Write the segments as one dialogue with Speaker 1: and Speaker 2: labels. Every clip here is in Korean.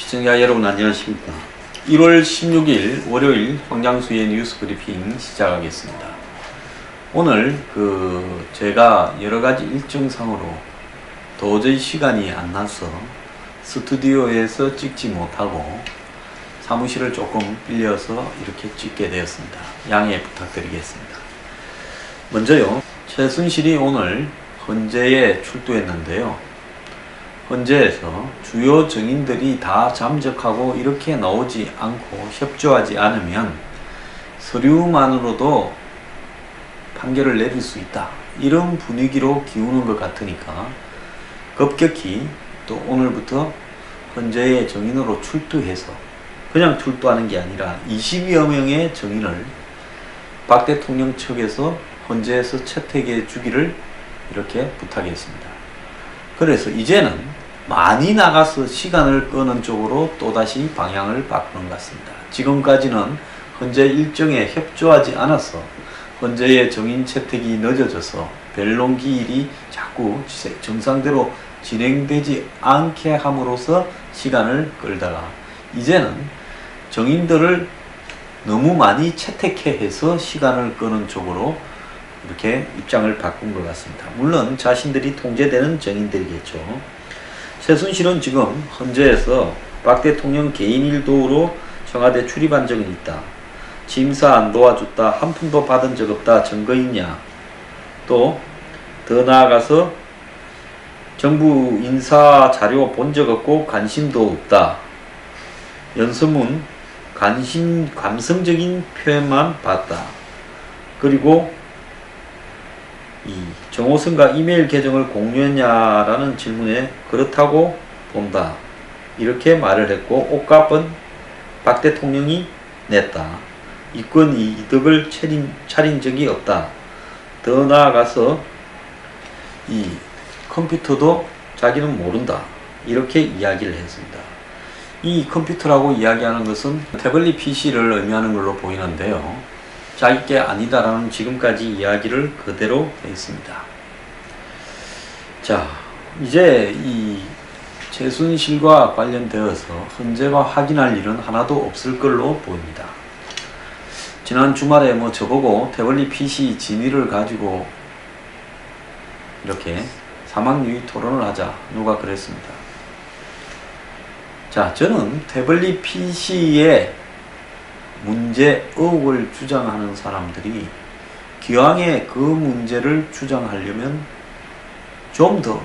Speaker 1: 시청자 여러분 안녕하십니까. 1월 16일 월요일 황장수의 뉴스 브리핑 시작하겠습니다. 오늘 제가 여러가지 일정상으로 도저히 시간이 안 나서 스튜디오에서 찍지 못하고 사무실을 조금 빌려서 이렇게 찍게 되었습니다. 양해 부탁드리겠습니다. 먼저요, 최순실이 오늘 헌재에 출두했는데요. 헌재에서 주요 증인들이 다 잠적하고 이렇게 나오지 않고 협조하지 않으면 서류만으로도 판결을 내릴 수 있다, 이런 분위기로 기우는 것 같으니까 급격히 또 오늘부터 헌재의 증인으로 출두해서, 그냥 출두하는 게 아니라 20여 명의 증인을 박 대통령 측에서 헌재에서 채택해 주기를 이렇게 부탁했습니다. 그래서 이제는 많이 나가서 시간을 끄는 쪽으로 또다시 방향을 바꾸는 것 같습니다. 지금까지는 헌재 일정에 협조하지 않아서 헌재의 증인 채택이 늦어져서 변론 기일이 자꾸 정상대로 진행되지 않게 함으로써 시간을 끌다가 이제는 증인들을 너무 많이 채택해 해서 시간을 끄는 쪽으로 이렇게 입장을 바꾼 것 같습니다. 물론 자신들이 통제되는 증인들이겠죠. 최순실은 지금 헌재에서 박 대통령 개인 일도로 청와대 출입한 적은 있다, 심사 안 도와줬다, 한 푼도 받은 적 없다, 증거 있냐, 또 더 나아가서 정부 인사 자료 본 적 없고 관심도 없다, 연서문 감성적인 표현만 봤다, 그리고 이 정호성과 이메일 계정을 공유했냐라는 질문에 그렇다고 본다, 이렇게 말을 했고, 옷값은 박 대통령이 냈다, 이권 이득을 차린 적이 없다, 더 나아가서 이 컴퓨터도 자기는 모른다, 이렇게 이야기를 했습니다. 이 컴퓨터라고 이야기하는 것은 태블릿 PC를 의미하는 걸로 보이는데요, 자기 게 아니다라는 지금까지 이야기를 그대로 했습니다. 자, 이제 이 최순실과 관련되어서 헌재가 확인할 일은 하나도 없을 걸로 보입니다. 지난 주말에 저보고 태블릿 PC 진위를 가지고 이렇게 사망유의 토론을 하자, 누가 그랬습니다. 자, 저는 태블릿 PC의 문제 의혹을 주장하는 사람들이 기왕에 그 문제를 주장하려면 좀 더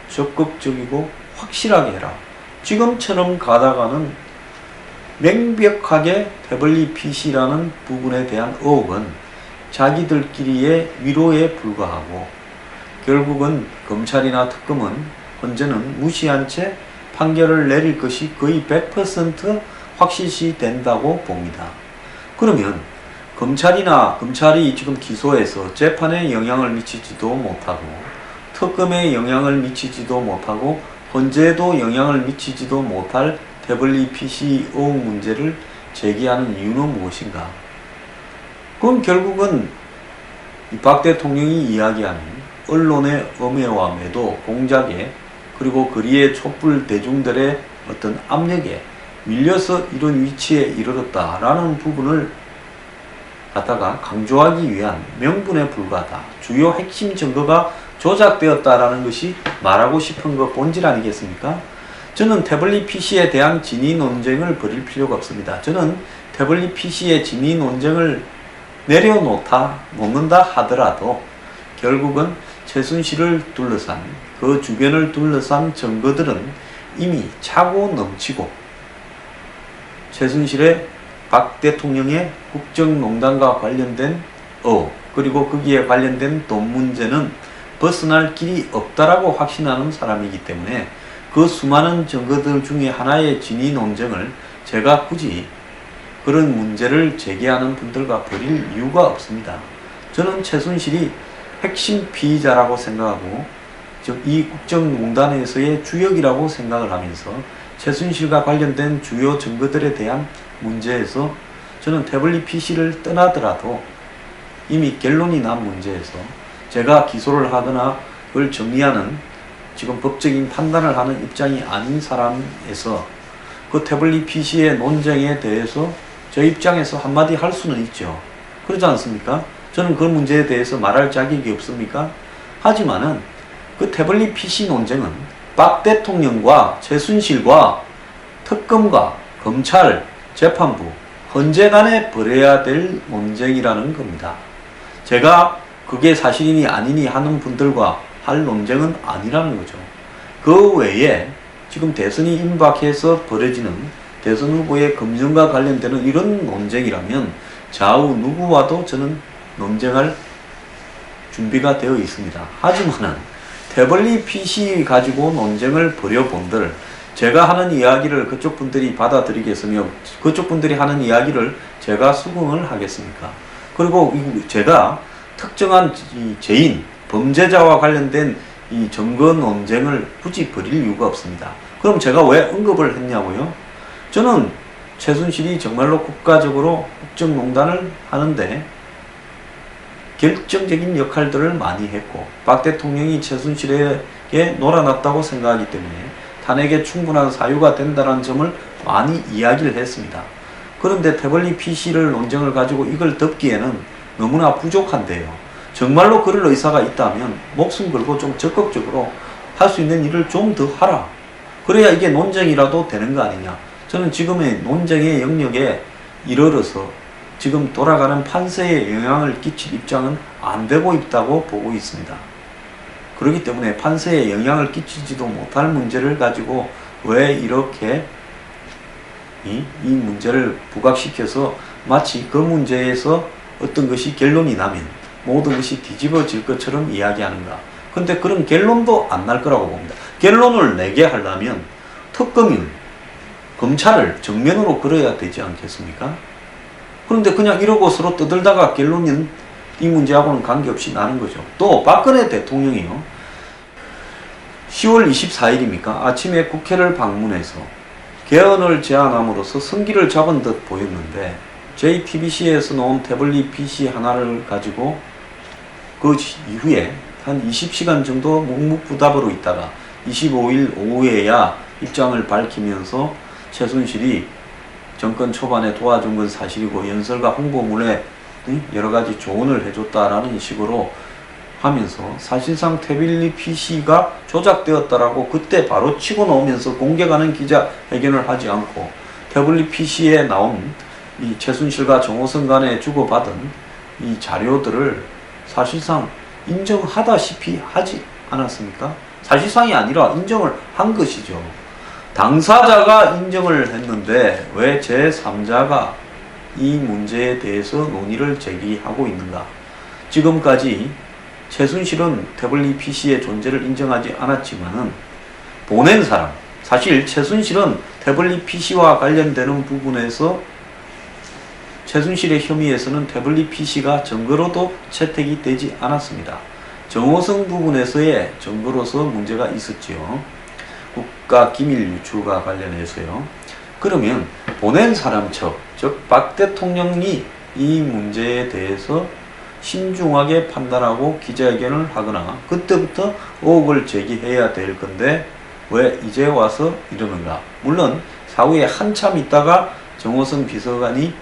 Speaker 1: 적극적이고 확실하게 해라. 지금처럼 가다가는 명백하게 태블릿 PC라는 부분에 대한 의혹은 자기들끼리의 위로에 불과하고 결국은 검찰이나 특검은 헌재는 무시한 채 판결을 내릴 것이 거의 100% 확실시 된다고 봅니다. 그러면 검찰이 지금 기소해서 재판에 영향을 미치지도 못하고 특검에 영향을 미치지도 못하고 헌재에도 영향을 미치지도 못할 태블릿 PC 의혹 문제를 제기하는 이유는 무엇인가? 그럼 결국은 박 대통령이 이야기하는 언론의 엄해와 매도, 공작에, 그리고 거리의 촛불 대중들의 어떤 압력에 밀려서 이런 위치에 이르렀다라는 부분을 갖다가 강조하기 위한 명분에 불과하다, 주요 핵심 증거가 조작되었다라는 것이 말하고 싶은 것 본질 아니겠습니까? 저는 태블릿 PC에 대한 진위 논쟁을 벌일 필요가 없습니다. 저는 태블릿 PC의 진위 논쟁을 놓는다 하더라도 결국은 최순실을 둘러싼, 그 주변을 둘러싼 증거들은 이미 차고 넘치고 최순실의 박 대통령의 국정농단과 관련된 그리고 거기에 관련된 돈 문제는 벗어날 길이 없다라고 확신하는 사람이기 때문에 그 수많은 증거들 중에 하나의 진위 논쟁을 제가 굳이 그런 문제를 제기하는 분들과 벌일 이유가 없습니다. 저는 최순실이 핵심 피의자라고 생각하고, 즉 이 국정농단에서의 주역이라고 생각을 하면서 최순실과 관련된 주요 증거들에 대한 문제에서 저는 태블릿 PC를 떠나더라도 이미 결론이 난 문제에서 제가 기소를 하거나 그걸 정리하는 지금 법적인 판단을 하는 입장이 아닌 사람에서 그 태블릿 PC의 논쟁에 대해서 제 입장에서 한마디 할 수는 있죠. 그러지 않습니까? 저는 그 문제에 대해서 말할 자격이 없습니까? 하지만은 그 태블릿 PC 논쟁은 박 대통령과 최순실과 특검과 검찰, 재판부, 헌재 간에 벌여야 될 논쟁이라는 겁니다. 제가 그게 사실이니 아니니 하는 분들과 할 논쟁은 아니라는 거죠. 그 외에 지금 대선이 임박해서 벌어지는 대선 후보의 검증과 관련되는 이런 논쟁이라면 좌우 누구와도 저는 논쟁할 준비가 되어 있습니다. 하지만은 태블릿 PC 가지고 논쟁을 벌여본들 제가 하는 이야기를 그쪽 분들이 받아들이겠으며 그쪽 분들이 하는 이야기를 제가 수긍을 하겠습니까? 그리고 제가 특정한 죄인, 범죄자와 관련된 이 점거 논쟁을 굳이 벌일 이유가 없습니다. 그럼 제가 왜 언급을 했냐고요? 저는 최순실이 정말로 국가적으로 국정농단을 하는데 결정적인 역할들을 많이 했고 박 대통령이 최순실에게 놀아났다고 생각하기 때문에 탄핵에 충분한 사유가 된다는 점을 많이 이야기를 했습니다. 그런데 태블릿 PC를 논쟁을 가지고 이걸 덮기에는 너무나 부족한데요. 정말로 그럴 의사가 있다면 목숨 걸고 좀 적극적으로 할 수 있는 일을 좀 더 하라. 그래야 이게 논쟁이라도 되는 거 아니냐. 저는 지금의 논쟁의 영역에 이르러서 지금 돌아가는 판세에 영향을 끼칠 입장은 안 되고 있다고 보고 있습니다. 그렇기 때문에 판세에 영향을 끼치지도 못할 문제를 가지고 왜 이렇게 이 문제를 부각시켜서 마치 그 문제에서 어떤 것이 결론이 나면 모든 것이 뒤집어질 것처럼 이야기하는가. 근데 그런 결론도 안 날 거라고 봅니다. 결론을 내게 하려면 특검이 검찰을 정면으로 걸어야 되지 않겠습니까? 그런데 그냥 이러고 서로 떠들다가 결론은 이 문제하고는 관계없이 나는 거죠. 또 박근혜 대통령이요. 10월 24일입니까? 아침에 국회를 방문해서 개헌을 제안함으로써 성기를 잡은 듯 보였는데 JTBC에서 나온 태블릿 PC 하나를 가지고 그 이후에 한 20시간 정도 묵묵부답으로 있다가 25일 오후에야 입장을 밝히면서 최순실이 정권 초반에 도와준 건 사실이고 연설과 홍보물에 여러가지 조언을 해줬다라는 식으로 하면서 사실상 태블릿 PC가 조작되었다라고 그때 바로 치고 나오면서 공개가는 기자회견을 하지 않고 태블릿 PC에 나온 이 최순실과 정호성 간에 주고받은 이 자료들을 사실상 인정하다시피 하지 않았습니까? 사실상이 아니라 인정을 한 것이죠. 당사자가 인정을 했는데 왜 제3자가 이 문제에 대해서 논의를 제기하고 있는가? 지금까지 최순실은 태블릿 PC의 존재를 인정하지 않았지만은 보낸 사람, 사실 최순실은 태블릿 PC와 관련되는 부분에서 최순실의 혐의에서는 태블릿 PC가 증거로도 채택이 되지 않았습니다. 정호성 부분에서의 증거로서 문제가 있었지요. 국가 기밀 유출과 관련해서요. 그러면 보낸 사람 즉 박 대통령이 이 문제에 대해서 신중하게 판단하고 기자회견을 하거나 그때부터 의혹을 제기해야 될 건데 왜 이제 와서 이러는가. 물론 사후에 한참 있다가 정호성 비서관이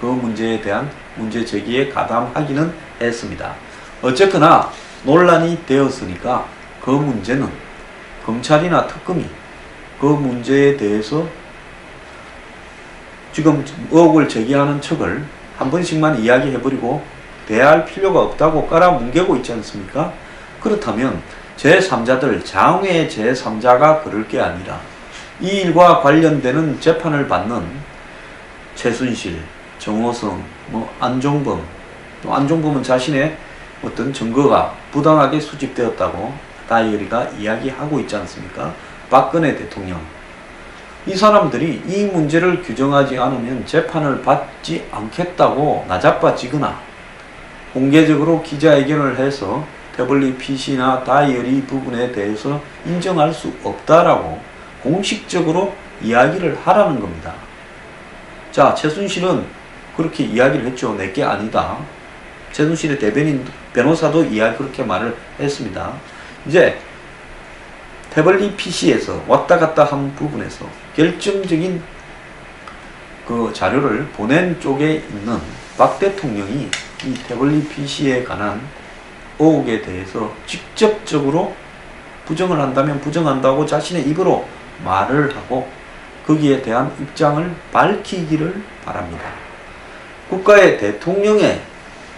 Speaker 1: 그 문제에 대한 문제 제기에 가담하기는 했습니다. 어쨌거나 논란이 되었으니까 그 문제는 검찰이나 특검이 그 문제에 대해서 지금 의혹을 제기하는 척을 한 번씩만 이야기해버리고 대할 필요가 없다고 깔아뭉개고 있지 않습니까? 그렇다면 제3자들, 장외 제3자가 그럴 게 아니라 이 일과 관련되는 재판을 받는 최순실, 정호성, 안종범, 또 안종범은 자신의 어떤 증거가 부당하게 수집되었다고 다이어리가 이야기하고 있지 않습니까? 박근혜 대통령. 이 사람들이 이 문제를 규정하지 않으면 재판을 받지 않겠다고 나자빠지거나 공개적으로 기자회견을 해서 태블릿 PC나 다이어리 부분에 대해서 인정할 수 없다라고 공식적으로 이야기를 하라는 겁니다. 자, 최순실은 그렇게 이야기를 했죠. 내게 아니다. 최순실의 대변인 변호사도 그렇게 말을 했습니다. 이제 태블릿 PC에서 왔다 갔다 한 부분에서 결정적인 그 자료를 보낸 쪽에 있는 박 대통령이 이 태블릿 PC에 관한 의혹에 대해서 직접적으로 부정을 한다면 부정한다고 자신의 입으로 말을 하고 거기에 대한 입장을 밝히기를 바랍니다. 국가의 대통령의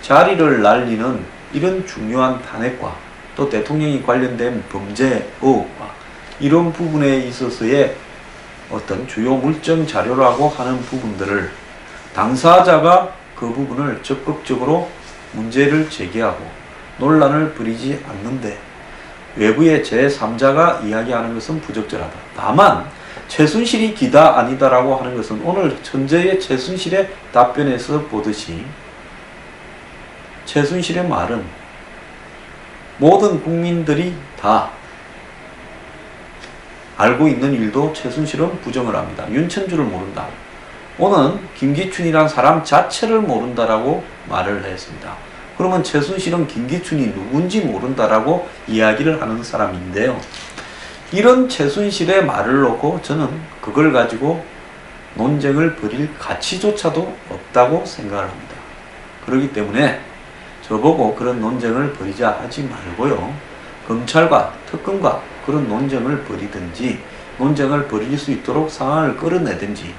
Speaker 1: 자리를 날리는 이런 중요한 탄핵과 또 대통령이 관련된 범죄 의혹과 이런 부분에 있어서의 어떤 주요 물증 자료라고 하는 부분들을 당사자가 그 부분을 적극적으로 문제를 제기하고 논란을 벌이지 않는데 외부의 제3자가 이야기하는 것은 부적절하다. 다만 최순실이 기다 아니다라고 하는 것은 오늘 현재의 최순실의 답변에서 보듯이 최순실의 말은 모든 국민들이 다 알고 있는 일도 최순실은 부정을 합니다. 윤천주를 모른다. 오는 김기춘이란 사람 자체를 모른다라고 말을 했습니다. 그러면 최순실은 김기춘이 누군지 모른다라고 이야기를 하는 사람인데요. 이런 최순실의 말을 놓고 저는 그걸 가지고 논쟁을 벌일 가치조차도 없다고 생각을 합니다. 그렇기 때문에 저보고 그런 논쟁을 벌이자 하지 말고요. 검찰과 특검과 그런 논쟁을 벌이든지 논쟁을 벌일 수 있도록 상황을 끌어내든지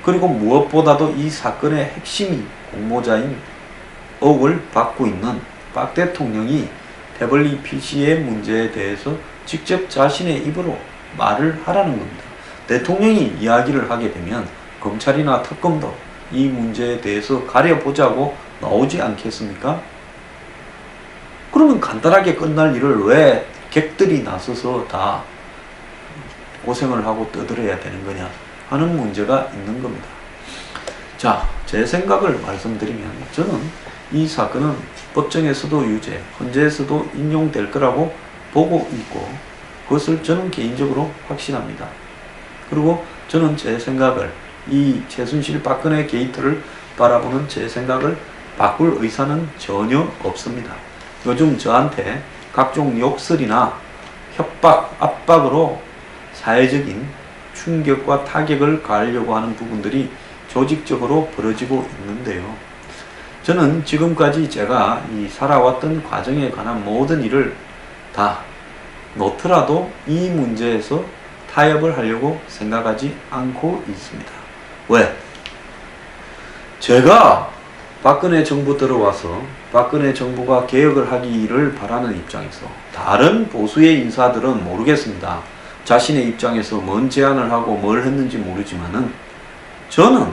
Speaker 1: 그리고 무엇보다도 이 사건의 핵심이 공모자인 의혹을 받고 있는 박 대통령이 태블릿 PC의 문제에 대해서 직접 자신의 입으로 말을 하라는 겁니다. 대통령이 이야기를 하게 되면 검찰이나 특검도 이 문제에 대해서 가려보자고 나오지 않겠습니까? 그러면 간단하게 끝날 일을 왜 객들이 나서서 다 고생을 하고 떠들어야 되는 거냐 하는 문제가 있는 겁니다. 자, 제 생각을 말씀드리면 저는 이 사건은 법정에서도 유죄, 헌재에서도 인용될 거라고 보고 있고 그것을 저는 개인적으로 확신합니다. 그리고 저는 제 생각을 이 최순실 박근혜 게이트를 바라보는 제 생각을 바꿀 의사는 전혀 없습니다. 요즘 저한테 각종 욕설이나 협박, 압박으로 사회적인 충격과 타격을 가하려고 하는 부분들이 조직적으로 벌어지고 있는데요. 저는 지금까지 제가 이 살아왔던 과정에 관한 모든 일을 다 놓더라도 이 문제에서 타협을 하려고 생각하지 않고 있습니다. 왜? 제가 박근혜 정부 들어와서 박근혜 정부가 개혁을 하기를 바라는 입장에서 다른 보수의 인사들은 모르겠습니다. 자신의 입장에서 뭔 제안을 하고 뭘 했는지 모르지만은 저는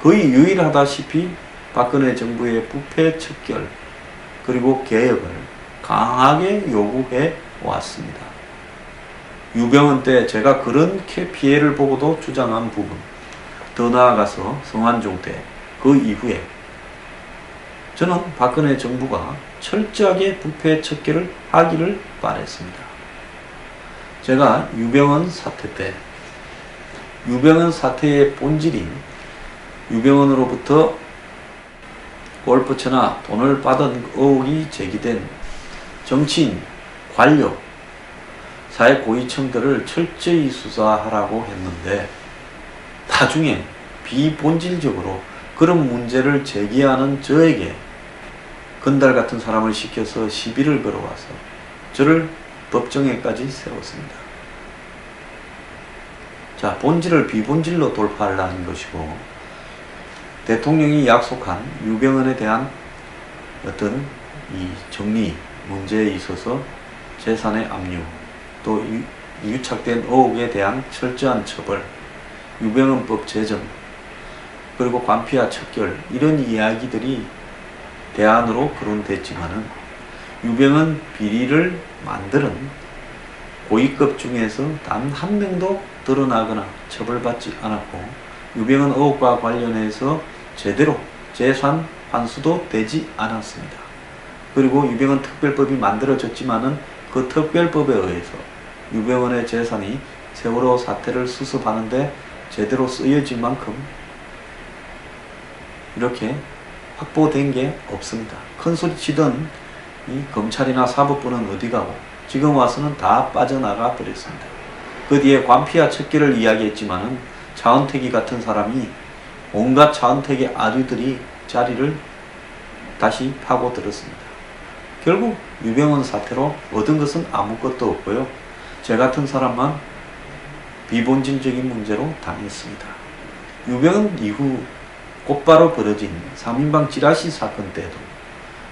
Speaker 1: 거의 유일하다시피 박근혜 정부의 부패 척결 그리고 개혁을 강하게 요구해 왔습니다. 유병헌 때 제가 그런 피해를 보고도 주장한 부분, 더 나아가서 성완종 때 그 이후에 저는 박근혜 정부가 철저하게 부패 척결을 하기를 바랬습니다. 제가 유병헌 사태 때 유병헌 사태의 본질인 유병헌으로부터 골프채나 돈을 받은 의혹이 제기된 정치인, 관료, 사회 고위층들을 철저히 수사하라고 했는데 나중에 비본질적으로 그런 문제를 제기하는 저에게 건달 같은 사람을 시켜서 시비를 걸어와서 저를 법정에까지 세웠습니다. 자, 본질을 비본질로 돌파하려는 것이고 대통령이 약속한 유병헌에 대한 어떤 이 정리 문제에 있어서 재산의 압류 또 유착된 의혹에 대한 철저한 처벌, 유병헌법 제정 그리고 관피와 척결 이런 이야기들이 대안으로 거론됐지만은 유병헌 비리를 만드는 고위급 중에서 단 한 명도 드러나거나 처벌받지 않았고 유병헌 의혹과 관련해서 제대로 재산 환수도 되지 않았습니다. 그리고 유병헌 특별법이 만들어졌지만은 그 특별법에 의해서 유병헌의 재산이 세월호 사태를 수습하는데 제대로 쓰여질 만큼 이렇게 확보된 게 없습니다. 큰 소리 치던 이 검찰이나 사법부는 어디 가고 지금 와서는 다 빠져나가 버렸습니다. 그 뒤에 관피와 척결을 이야기했지만은 차은택이 같은 사람이 온갖 차은택의 아류들이 자리를 다시 파고들었습니다. 결국 유병헌 사태로 얻은 것은 아무것도 없고요. 저 같은 사람만 비본질적인 문제로 당했습니다. 유병헌 이후 곧바로 벌어진 3인방 찌라시 사건 때도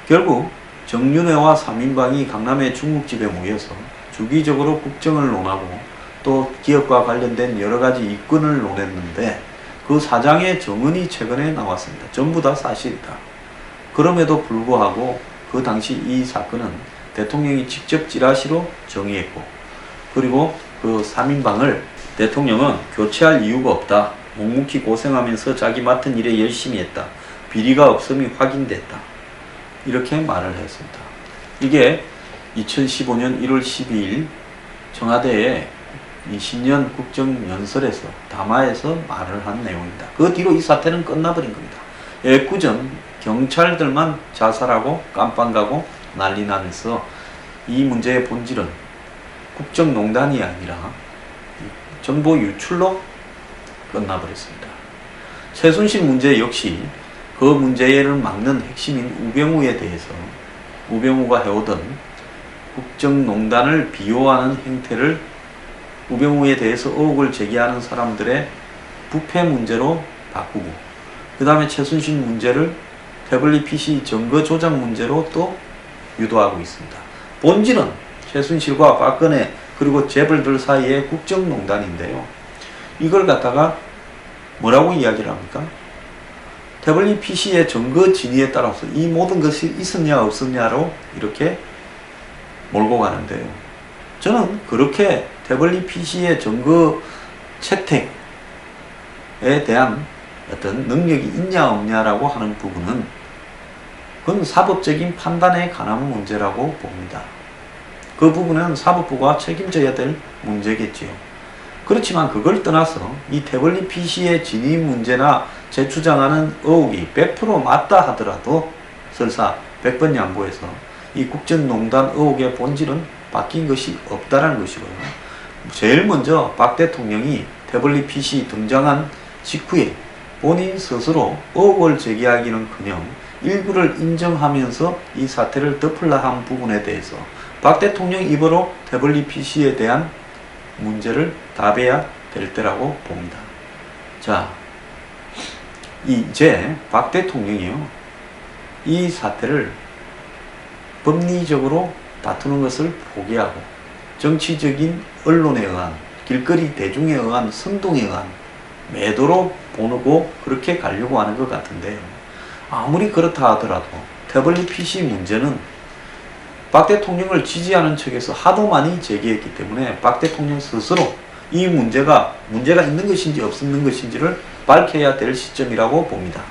Speaker 1: 결국 정윤회와 3인방이 강남의 중국집에 모여서 주기적으로 국정을 논하고 또 기업과 관련된 여러가지 이권을 논했는데 그 사장의 정언이 최근에 나왔습니다. 전부 다 사실이다. 그럼에도 불구하고 그 당시 이 사건은 대통령이 직접 찌라시로 정의했고, 그리고 그 3인방을 대통령은 교체할 이유가 없다. 묵묵히 고생하면서 자기 맡은 일에 열심히 했다. 비리가 없음이 확인됐다. 이렇게 말을 했습니다. 이게 2015년 1월 12일 청와대의 이 신년 국정연설에서 담화에서 말을 한 내용입니다. 그 뒤로 이 사태는 끝나버린 겁니다. 애꿎은 경찰들만 자살하고 깜빵 가고 난리 나면서 이 문제의 본질은 국정농단이 아니라 정보 유출로 끝나버렸습니다. 최순실 문제 역시 그 문제를 막는 핵심인 우병우에 대해서 우병우가 해오던 국정농단을 비호하는 행태를 우병우에 대해서 의혹을 제기하는 사람들의 부패 문제로 바꾸고, 그 다음에 최순실 문제를 태블릿 PC 증거 조작 문제로 또 유도하고 있습니다. 본질은 최순실과 박근혜 그리고 재벌들 사이의 국정농단인데요. 이걸 갖다가 뭐라고 이야기를 합니까? 태블릿 PC의 증거 진위에 따라서 이 모든 것이 있었냐 없었냐로 이렇게 몰고 가는데요. 저는 그렇게 태블릿 PC의 증거 채택에 대한 어떤 능력이 있냐 없냐라고 하는 부분은 그건 사법적인 판단에 관한 문제라고 봅니다. 그 부분은 사법부가 책임져야 될 문제겠지요. 그렇지만 그걸 떠나서 이 태블릿 PC의 진위 문제나 재추장하는 의혹이 100% 맞다 하더라도 설사 100번 양보해서 이 국정농단 의혹의 본질은 바뀐 것이 없다는 것이고요. 제일 먼저 박 대통령이 태블릿 PC 등장한 직후에 본인 스스로 의혹을 제기하기는커녕 일부를 인정하면서 이 사태를 덮으려 한 부분에 대해서 박 대통령 입으로 태블릿 PC에 대한 문제를 답해야 될 때라고 봅니다. 자, 이제 박 대통령이요, 이 사태를 법리적으로 다투는 것을 포기하고 정치적인 언론에 의한, 길거리 대중에 의한 선동에 의한 매도로 보고 그렇게 가려고 하는 것 같은데요. 아무리 그렇다 하더라도 태블릿 PC 문제는 박 대통령을 지지하는 측에서 하도 많이 제기했기 때문에 박 대통령 스스로 이 문제가 있는 것인지 없는 것인지를 밝혀야 될 시점이라고 봅니다.